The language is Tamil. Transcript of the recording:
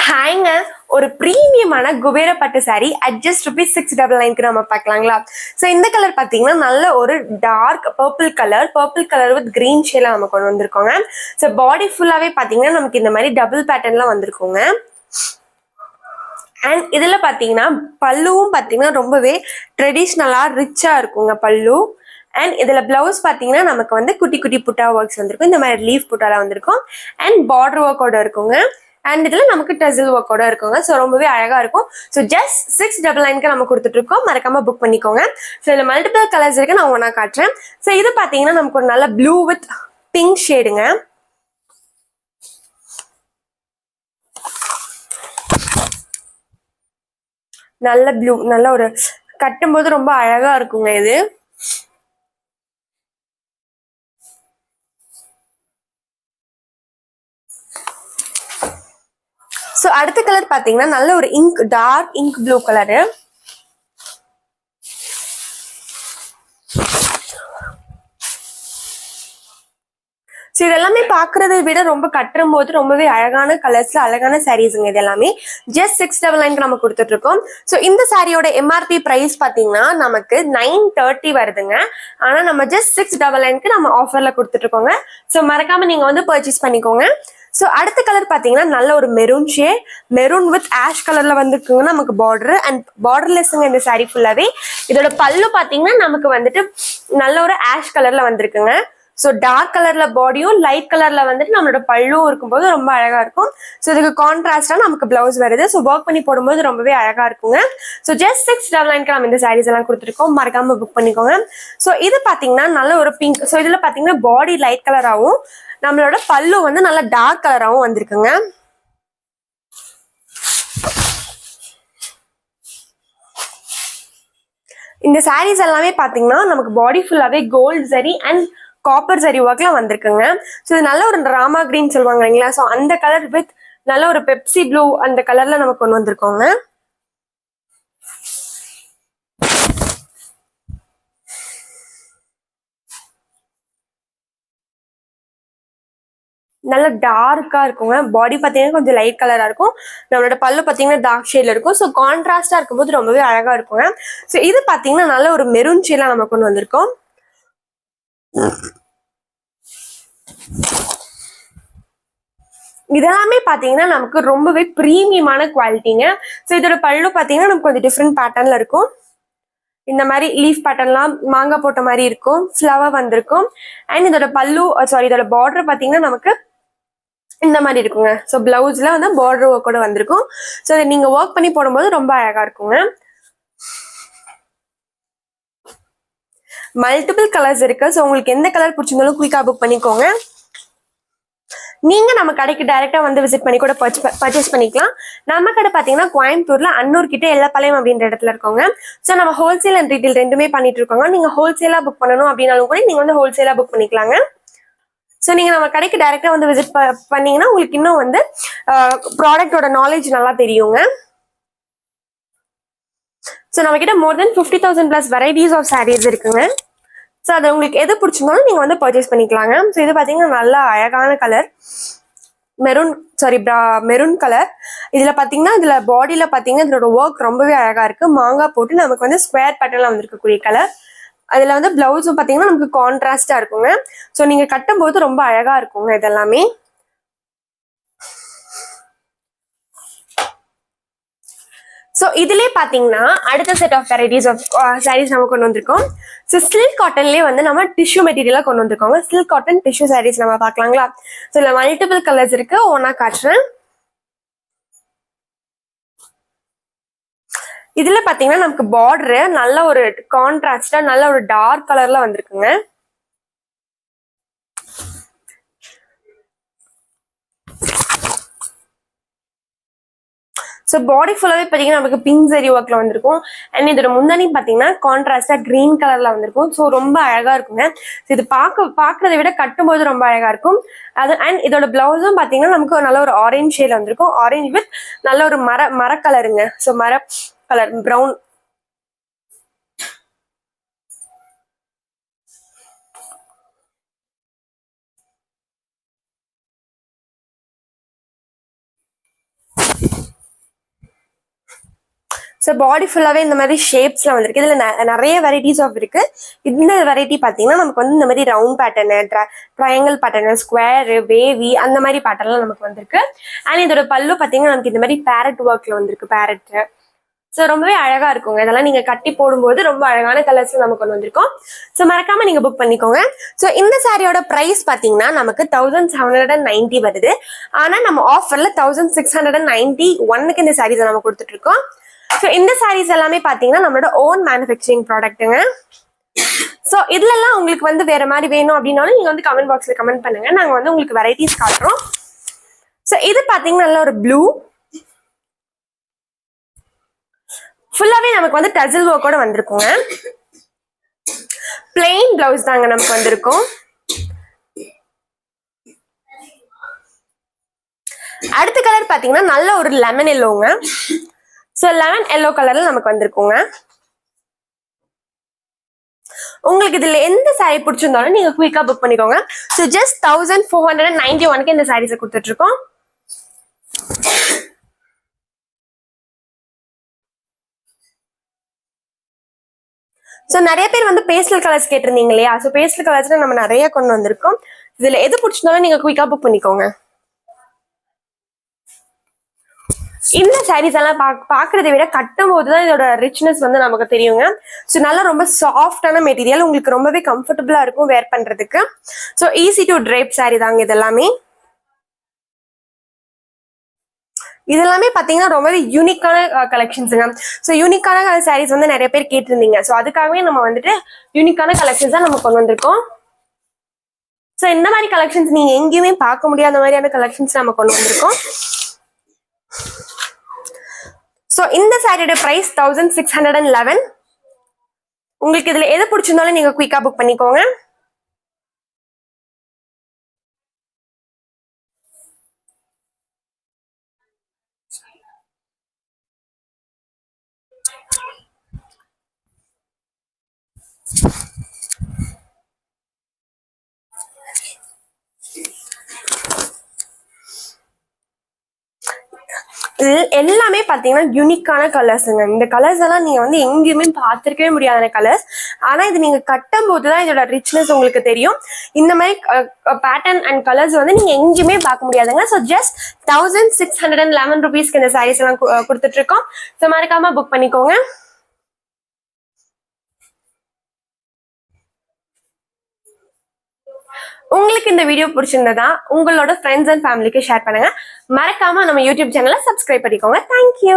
ஹாய்ங்க, ஒரு ப்ரீமியமான குபேர பட்டு சாரி அட் ஜஸ்ட் ₹699 நம்ம பார்க்கலாங்களா? ஸோ இந்த கலர் பார்த்தீங்கன்னா நல்ல ஒரு dark purple colour with green ஷேல நம்ம கொண்டு வந்திருக்கோங்க. ஸோ பாடி ஃபுல்லாகவே பார்த்தீங்கன்னா நமக்கு இந்த மாதிரி டபுள் பேட்டர்ன்லாம் வந்திருக்கோங்க. அண்ட் இதில் பார்த்தீங்கன்னா பல்லுவும் பார்த்தீங்கன்னா ரொம்பவே ட்ரெடிஷ்னலாக ரிச்சாக இருக்குங்க பல்லு. அண்ட் இதில் பிளவுஸ் பார்த்தீங்கன்னா நமக்கு வந்து குட்டி குட்டி புட்டா ஒர்க்ஸ் வந்திருக்கும். இந்த மாதிரி லீஃப் புட்டாலாம் வந்திருக்கும். அண்ட் பார்டர் ஒர்க்கோட இருக்குங்க. அண்ட் இதில் நமக்கு டெசில் ஒர்க்கோட இருக்குங்க. ஸோ ரொம்பவே அழகாக இருக்கும். ஸோ ஜஸ்ட் $699 நம்ம கொடுத்துட்ருக்கோம். மறக்காமல் புக் பண்ணிக்கோங்க. ஸோ இதில் மல்டிபிள் கலர்ஸ் இருக்கு, நான் ஒன்றா காட்டுறேன். ஸோ இது பார்த்தீங்கன்னா நமக்கு ஒரு நல்ல ப்ளூ வித் பிங்க் ஷேடுங்க. நல்ல ப்ளூ, நல்ல ஒரு கட்டும்போது ரொம்ப அழகா இருக்குங்க இது. ஸோ அடுத்த கலர் பார்த்தீங்கன்னா நல்ல ஒரு dark ink blue colour. So இதெல்லாமே பார்க்கறதை விட ரொம்ப கட்டும் போது ரொம்பவே அழகான கலர்ஸ்ல அழகான சாரீஸுங்க. இது எல்லாமே ஜஸ்ட் $699 நம்ம கொடுத்துட்டு இருக்கோம். ஸோ இந்த சாரியோட எம்ஆர்பி பிரைஸ் பார்த்தீங்கன்னா நமக்கு $930 வருதுங்க. ஆனால் நம்ம ஜஸ்ட் $699 நம்ம ஆஃபர்ல கொடுத்துட்டு இருக்கோங்க. ஸோ மறக்காம நீங்க வந்து பர்ச்சேஸ் பண்ணிக்கோங்க. ஸோ அடுத்த கலர் பார்த்தீங்கன்னா நல்ல ஒரு maroon shade, maroon with ash கலர்ல வந்துருக்குங்க நமக்கு பார்டர். அண்ட் பார்டர்லெஸ்ங்க இந்த சாரி ஃபுல்லாவே. இதோட பல்லு பார்த்தீங்கன்னா நமக்கு வந்துட்டு நல்ல ஒரு ஆஷ் கலர்ல வந்திருக்குங்க. ஸோ டார்க் கலர்ல பாடியும் லைட் கலர்ல வந்துட்டு நம்மளோட பல்லும் இருக்கும்போது ரொம்ப அழகா இருக்கும். ஸோ இதுக்கு கான்ட்ராஸ்டா நமக்கு பிளவுஸ் வருது. ஸோ ஒர்க் பண்ணி போடும்போது ரொம்பவே அழகா இருக்குங்க. ஸோ ஜஸ்ட் $699 நம்ம இந்த சாரீஸ் எல்லாம் கொடுத்துருக்கோம். மறக்காம புக் பண்ணிக்கோங்க. ஸோ இது பாத்தீங்கன்னா நல்ல ஒரு பிங்க். ஸோ இதுல பாத்தீங்கன்னா பாடி லைட் கலராகவும் நம்மளோட பல்லு வந்து நல்ல டார்க் கலராகவும் வந்திருக்குங்க. இந்த சாரீஸ் எல்லாமே பாத்தீங்கன்னா நமக்கு பாடி ஃபுல்லாவே கோல்டு சரி அண்ட் காப்பர் சரி ஒர்க்லாம் வந்திருக்குங்க. ஸோ இது நல்ல ஒரு ராமா கிரீன் சொல்லுவாங்க இல்லைங்களா? ஸோ அந்த கலர் வித் நல்ல ஒரு பெப்சி ப்ளூ அந்த கலர்ல நம்ம கொண்டு வந்திருக்கோங்க. நல்ல டார்க்கா இருக்குங்க. பாடி பார்த்தீங்கன்னா கொஞ்சம் லைட் கலரா இருக்கும். நம்மளோட பல்லு பார்த்தீங்கன்னா டார்க் ஷேட்ல இருக்கும். ஸோ கான்ட்ராஸ்டா இருக்கும்போது ரொம்பவே அழகா இருக்குங்க. ஸோ இது பார்த்தீங்கன்னா நல்ல ஒரு மெரூன் ஷேட்ல நம்ம கொண்டு வந்திருக்கோம். இதெல்லாமே பாத்தீங்கன்னா நமக்கு ரொம்பவே ப்ரீமியமான குவாலிட்டிங்க. ஸோ இதோட பல்லு பாத்தீங்கன்னா நமக்கு கொஞ்சம் டிஃப்ரெண்ட் பேட்டர்ன்ல இருக்கும். இந்த மாதிரி லீஃப் பேட்டர்ன்லாம் மாங்காய் போட்ட மாதிரி இருக்கும். ஃப்ளவர் வந்திருக்கும். அண்ட் இதோட பல்லு இதோட பார்டர் பாத்தீங்கன்னா நமக்கு இந்த மாதிரி இருக்குங்க. ஸோ பிளவுஸ்ல வந்து பார்டர் ஒர்க்கோட வந்திருக்கும். ஸோ இதை நீங்க ஒர்க் பண்ணி போடும்போது ரொம்ப அழகா இருக்குங்க. மல்டிபிள் கலர்ஸ் இருக்கு. ஸோ உங்களுக்கு எந்த கலர் பிடிச்சிருந்தாலும் குயிக்கா புக் பண்ணிக்கோங்க. நீங்க நம்ம கடைக்கு டைரக்டா வந்து விசிட் பண்ணி கூட பர்ச்சேஸ் பண்ணிக்கலாம். நம்ம கடை பாத்தீங்கன்னா கோயம்புத்தூர்ல அன்னூர் கிட்ட எல்லப்பாளையம் அப்படின்ற இடத்துல இருக்கோங்க. ஸோ நம்ம ஹோல்சேல் அண்ட் ரீட்டைல் ரெண்டுமே பண்ணிட்டு இருக்கோங்க. நீங்க ஹோல்சேலா புக் பண்ணணும் அப்படின்னாலும் கூட நீங்க வந்து ஹோல்சேலா புக் பண்ணிக்கலாங்க. ஸோ நீங்க நம்ம கடைக்கு டைரக்டா வந்து விசிட் பண்ணீங்கன்னா உங்களுக்கு இன்னும் வந்து ப்ராடக்டோட நாலேஜ் நல்லா தெரியுங்க. ஸோ நம்ம கிட்ட மோர் தென் 50,000+ வெரைட்டிஸ் ஆஃப் சாரீஸ் இருக்குங்க. ஸோ அது உங்களுக்கு எது பிடிச்சிருந்தாலும் நீங்கள் வந்து பர்ச்சேஸ் பண்ணிக்கலாங்க. ஸோ இது பார்த்தீங்கன்னா நல்லா அழகான கலர் மெரூன் கலர். இதில் பார்த்தீங்கன்னா இதில் பாடியில் பார்த்தீங்கன்னா இதோட ஒர்க் ரொம்பவே அழகாக இருக்குது. மாங்காய் போட்டு நமக்கு வந்து ஸ்கொயர் பேட்டர்னில் வந்துருக்கக்கூடிய கலர். அதில் வந்து பிளவுஸும் பார்த்தீங்கன்னா நமக்கு கான்ட்ராஸ்டாக இருக்குங்க. ஸோ நீங்கள் கட்டும்போது ரொம்ப அழகாக இருக்குங்க இதெல்லாமே. ஸோ இதுலேயே பார்த்தீங்கன்னா அடுத்த set of varieties of sarees நம்ம கொண்டு வந்திருக்கோம். ஸோ சில்க் காட்டன்லேயே வந்து நம்ம டிஷ்யூ மெட்டீரியலாக கொண்டு வந்திருக்கோங்க. சில்க் காட்டன் டிஷ்யூ சாரீஸ் நம்ம பார்க்கலாங்களா? ஸோ இதில் மல்டிபிள் கலர்ஸ் இருக்கு. ஒன்றா காட்டுறேன். இதில் பார்த்தீங்கன்னா நமக்கு பார்டரு நல்ல ஒரு கான்ட்ராஸ்டா நல்ல ஒரு டார்க் கலர்ல வந்திருக்குங்க. ஸோ பாடி ஃபுல்லாகவே பார்த்தீங்கன்னா நமக்கு பிங்க் சரி ஒர்க்கில் வந்திருக்கும். அண்ட் இதோட முந்தானி பார்த்தீங்கன்னா கான்ட்ராஸ்டாக க்ரீன் கலரில் வந்திருக்கும். ஸோ ரொம்ப அழகாக இருக்குங்க. ஸோ இது பார்க்குறத விட கட்டும்போது ரொம்ப அழகாக இருக்கும். அண்ட் இதோட பிளவுஸும் பார்த்தீங்கன்னா நமக்கு நல்ல ஒரு ஆரஞ்ச் ஷேடில் வந்திருக்கும். ஆரஞ்ச் வித் நல்ல ஒரு மர கலருங்க. ஸோ மர கலர் ப்ரௌன். ஸோ பாடி ஃபுல்லாவே இந்த மாதிரி ஷேப்ஸ்ல வந்திருக்கு. இதுல நிறைய வெரைட்டிஸ் ஆஃப் இருக்கு. இந்த வெரைட்டி பாத்தீங்கன்னா நமக்கு வந்து இந்த மாதிரி round pattern, triangle pattern, square, wavy அந்த மாதிரி பேட்டர்ன்லாம் நமக்கு வந்திருக்கு. அண்ட் இதோட பல்லு பாத்தீங்கன்னா நமக்கு இந்த மாதிரி பேரட் ஒர்க்ல வந்திருக்கு. பேரட் ஸோ ரொம்பவே அழகா இருக்குங்க. இதெல்லாம் நீங்க கட்டி போடும்போது ரொம்ப அழகான கலர்ஸ்ல நமக்கு கொண்டு வந்திருக்கோம். ஸோ மறக்காம நீங்க புக் பண்ணிக்கோங்க. ஸோ இந்த சாரியோட பிரைஸ் பாத்தீங்கன்னா நமக்கு 1790 வருது. ஆனா நம்ம ஆஃபர்ல 1691க்கு இந்த சாரீஸ் நம்ம கொடுத்துட்டு இருக்கோம். ஸோ இந்த சாரீஸ் எல்லாமே பாத்தீங்கன்னா நம்மளோட ஓன் மேனுஃபேக்சரிங் ப்ராடக்ட்டுங்க. ஸோ இதுலலாம் உங்களுக்கு வந்து வேற மாதிரி வேணும் அப்படின்னாலும் நீங்க வந்து கமெண்ட் பாக்ஸ்ல கமெண்ட் பண்ணுங்க. நாங்க வந்து உங்களுக்கு வெரைட்டிஸ் காட்டுறோம். ஸோ இது பாத்தீங்கன்னா நல்ல ஒரு ப்ளூ, ஃபுல்லாவே நமக்கு வந்து டசில் ஒர்க்கோட வந்திருக்குங்க. பிளெயின் பிளவுஸ் தாங்க நமக்கு வந்திருக்கும். அடுத்த கலர் பாத்தீங்கன்னா நல்ல ஒரு லெமன் எல்லோங்க. ஸோ லெமன் எல்லோ கலர்ல நமக்கு வந்திருக்குங்க. உங்களுக்கு இதுல எந்த சாரி பிடிச்சிருந்தாலும் நீங்க குயிக்கா புக் பண்ணிக்கோங்க. ஸோ ஜஸ்ட் 1491க்கு இந்த சாரீஸை கொடுத்துட்டு இருக்கோம். ஸோ நிறைய பேர் வந்து பேஸ்டல் கலர்ஸ் கேட்டிருந்தீங்க இல்லையா? ஸோ பேஸ்டல் கலர்ஸ்ல நம்ம நிறைய கொண்டு வந்திருக்கோம். இதுல எது பிடிச்சிருந்தாலும் நீங்க குயிக்கா புக் பண்ணிக்கோங்க. இந்த சாரீஸ் எல்லாம் பாக்குறதை விட கட்டும் போதுதான் இதோட ரிச்னஸ் வந்து நமக்கு தெரியுங்க. ஸோ நல்லா ரொம்ப சாஃப்டான மெட்டீரியல், உங்களுக்கு ரொம்பவே கம்ஃபர்டபுளா இருக்கும் வேர் பண்றதுக்கு. So easy to drape sorry தாங்க இதெல்லாமே. இதெல்லாமே பாத்தீங்கன்னா ரொம்பவே யூனிக்கான கலெக்ஷன்ஸுங்க. ஸோ யூனிக்கான சாரீஸ் வந்து நிறைய பேர் கேட்டிருந்தீங்க. ஸோ அதுக்காகவே நம்ம வந்துட்டு யூனிக்கான கலெக்ஷன்ஸ் தான் நம்ம கொண்டு வந்திருக்கோம். ஸோ இந்த மாதிரி கலெக்ஷன்ஸ் நீங்க எங்கேயுமே பார்க்க முடியாத மாதிரியான கலெக்ஷன்ஸ் நம்ம கொண்டு வந்திருக்கோம். ஸோ இந்த சாரியோட பிரைஸ் 1611. உங்களுக்கு இதுல எது பிடிச்சிருந்தாலும் நீங்க குயிக்கா புக் பண்ணிக்கோங்க. எல்லாமே பாத்தீங்கன்னா யூனிக்கான கலர்ஸுங்க. இந்த கலர்ஸ் எல்லாம் நீங்க வந்து எங்கேயுமே பார்த்திருக்கவே முடியாத கலர்ஸ். ஆனா இது நீங்க கட்டும் போதுதான் இதோட ரிச்னஸ் உங்களுக்கு தெரியும். இந்த மாதிரி பேட்டர்ன் அண்ட் கலர்ஸ் வந்து நீங்க எங்கேயுமே பார்க்க முடியாதுங்க. ஸோ ஜஸ்ட் 1611 ருபீஸ்க்கு இந்த சாரீஸ் எல்லாம் கொடுத்துட்டு இருக்கோம். ஸோ மறக்காம புக் பண்ணிக்கோங்க. உங்களுக்கு இந்த வீடியோ பிடிச்சிருந்ததா உங்களோட ஃப்ரெண்ட்ஸ் அண்ட் ஃபேமிலிக்கு ஷேர் பண்ணுங்க. மறக்காம நம்ம யூடியூப் சேனலை சப்ஸ்கிரைப் பண்ணிக்கோங்க. தேங்க்யூ.